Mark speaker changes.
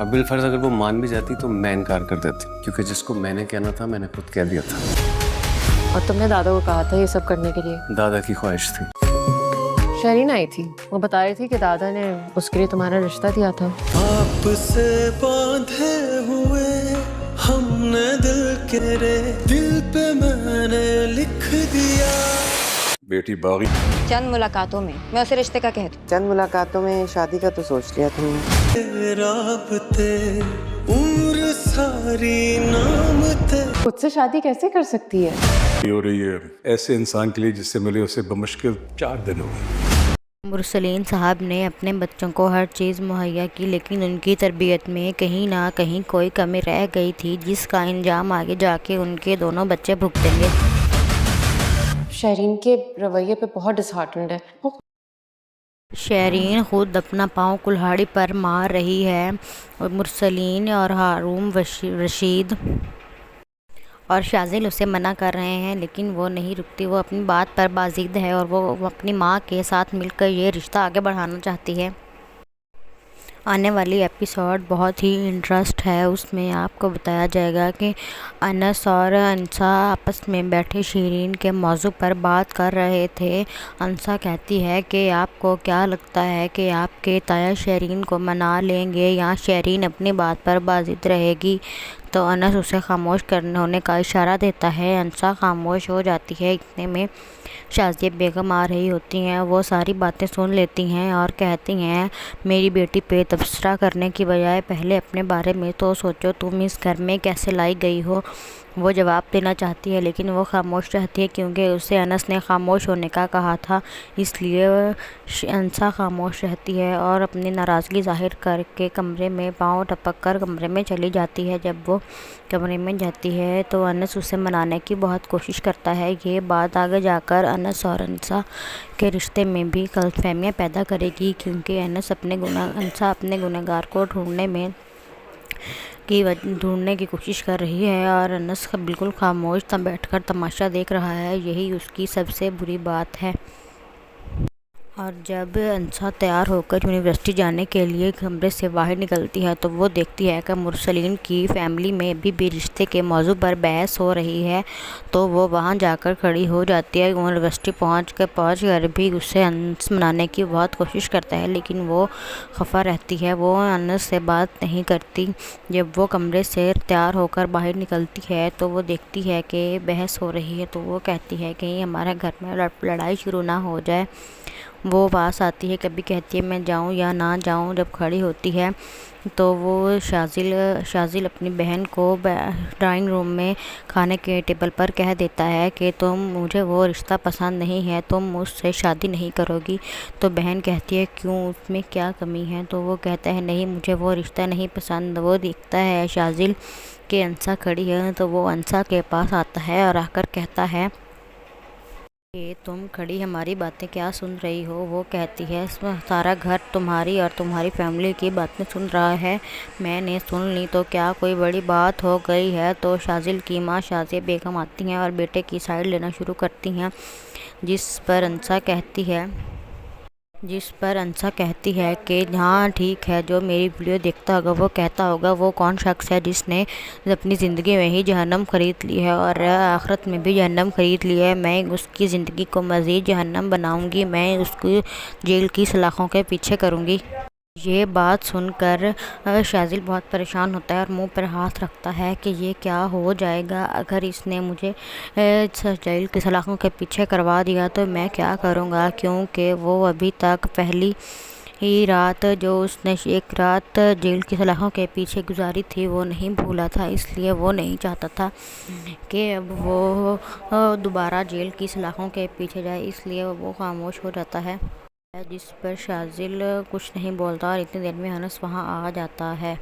Speaker 1: और बिलफर्ज अगर वो मान भी जाती तो मैं इनकार कर देती, क्योंकि जिसको मैंने कहना था मैंने खुद कह दिया था।
Speaker 2: और तुमने दादा को कहा था ये सब करने के लिए?
Speaker 1: दादा की ख्वाहिश थी।
Speaker 2: शरीन आई थी, वो बता रही थी कि दादा ने उसके लिए तुम्हारा रिश्ता दिया था।
Speaker 3: आपसे बांधे हुए हमने दिल के रे, दिल पे मैंने लिख दिया।
Speaker 4: बेटी बागी।
Speaker 5: चंद मुलाकातों में मैं उसे रिश्ते का कह दूं।
Speaker 6: चंद मुलाकातों में शादी का तो सोच लिया तुमने।
Speaker 3: राबते उम्र सारी नाम थे।
Speaker 2: खुद से शादी कैसे कर सकती है?
Speaker 4: हो रही है ऐसे इंसान के लिए जिससे मिले उसे बमुश्किल 4 दिन हो गए।
Speaker 7: मुरसलीन साहब ने अपने बच्चों को हर चीज़ मुहैया की, लेकिन उनकी तरबियत में कहीं ना कहीं कोई कमी रह गई थी, जिसका इंजाम आगे जाके उनके दोनों बच्चे भुगतेंगे।
Speaker 2: शरीन के रवैये पे बहुत डिसहार्टेंड है।
Speaker 7: शरीन खुद अपना पाँव कुल्हाड़ी पर मार रही है और मुरसलीन और हारून रशीद और शाजिल उसे मना कर रहे हैं, लेकिन वो नहीं रुकती। वो अपनी बात पर बाजिद है और वो अपनी माँ के साथ मिलकर ये रिश्ता आगे बढ़ाना चाहती है। आने वाली एपिसोड बहुत ही इंटरेस्ट है। उसमें आपको बताया जाएगा कि अनस और अंसा आपस में बैठे शरीन के मौजू पर बात कर रहे थे। अंसा कहती है कि आपको क्या लगता है कि आपके ताया शरीन को मना लेंगे या शरीन अपनी बात पर बाजिद रहेगी? तो अनस उसे खामोश होने का इशारा देता है। अंसा खामोश हो जाती है। इतने में शाजिया बेगम आ रही होती हैं। वो सारी बातें सुन लेती हैं और कहती हैं, मेरी बेटी पे तबसरा करने की बजाय पहले अपने बारे में तो सोचो, तुम इस घर में कैसे लाई गई हो। वो जवाब देना चाहती है, लेकिन वो खामोश रहती है क्योंकि उसे अनस ने खामोश होने का कहा था। इसलिए अंसा खामोश रहती है और अपनी नाराज़गी जाहिर करके कमरे में पाँव टपक कर कमरे में चली जाती है। जब वो कमरे में जाती है तो अनस उसे मनाने की बहुत कोशिश करता है। ये बात आगे जाकर अनस और अंसा के रिश्ते में भी गलतफहमियाँ पैदा करेगी, क्योंकि अंसा अपने गुनहगार को ढूंढने की कोशिश कर रही है और अनस बिल्कुल खामोश बैठकर तमाशा देख रहा है। यही उसकी सबसे बुरी बात है। और जब अंसा तैयार होकर यूनिवर्सिटी जाने के लिए कमरे से बाहर निकलती है तो वो देखती है कि मुरसलीन की फैमिली में अभी भी रिश्ते के मौजू पर बहस हो रही है। तो वो वहाँ जाकर खड़ी हो जाती है। यूनिवर्सिटी पहुँच कर भी उसे अनस मनाने की बहुत कोशिश करता है, लेकिन वो खफा रहती है। वो अनस से बात नहीं करती। जब वो कमरे से तैयार होकर बाहर निकलती है तो वो देखती है कि बहस हो रही है। तो वो कहती है कि हमारे घर में लड़ाई शुरू ना हो जाए। वो पास आती है, कभी कहती है मैं जाऊं या ना जाऊं। जब खड़ी होती है तो वो शाजिल अपनी बहन को ड्राइंग रूम में खाने के टेबल पर कह देता है कि मुझे वो रिश्ता पसंद नहीं है, तुम मुझसे शादी नहीं करोगी। तो बहन कहती है क्यों, उसमें क्या कमी है? तो वो कहता है नहीं, मुझे वो रिश्ता नहीं पसंद। वो देखता है शाजिल कि अंसा खड़ी है, तो वो अंसा के पास आता है और आकर कहता है कि तुम खड़ी हमारी बातें क्या सुन रही हो? वो कहती है सारा घर तुम्हारी और तुम्हारी फैमिली की बातें सुन रहा है, मैंने सुन ली तो क्या कोई बड़ी बात हो गई है? तो शाजिल की माँ शाजिया बेगम आती हैं और बेटे की साइड लेना शुरू करती हैं, जिस पर अंसा कहती है कि हाँ ठीक है, जो मेरी वीडियो देखता होगा वो कहता होगा वो कौन शख्स है जिसने अपनी ज़िंदगी में ही जहन्नम ख़रीद ली है और आखिरत में भी जहन्नम ख़रीद ली है। मैं उसकी ज़िंदगी को मज़ीद जहन्नम बनाऊंगी, मैं उसको जेल की सलाखों के पीछे करूंगी। ये बात सुनकर शाजिल बहुत परेशान होता है और मुंह पर हाथ रखता है कि ये क्या हो जाएगा। अगर इसने मुझे जेल की सलाखों के पीछे करवा दिया तो मैं क्या करूँगा, क्योंकि वो अभी तक पहली ही रात जो उसने एक रात जेल की सलाखों के पीछे गुजारी थी वो नहीं भूला था। इसलिए वो नहीं चाहता था कि अब वो दोबारा जेल की सलाखों के पीछे जाए, इसलिए वो खामोश हो जाता है। जिस पर शाजिल कुछ नहीं बोलता और इतनी देर में अनस वहाँ आ जाता है।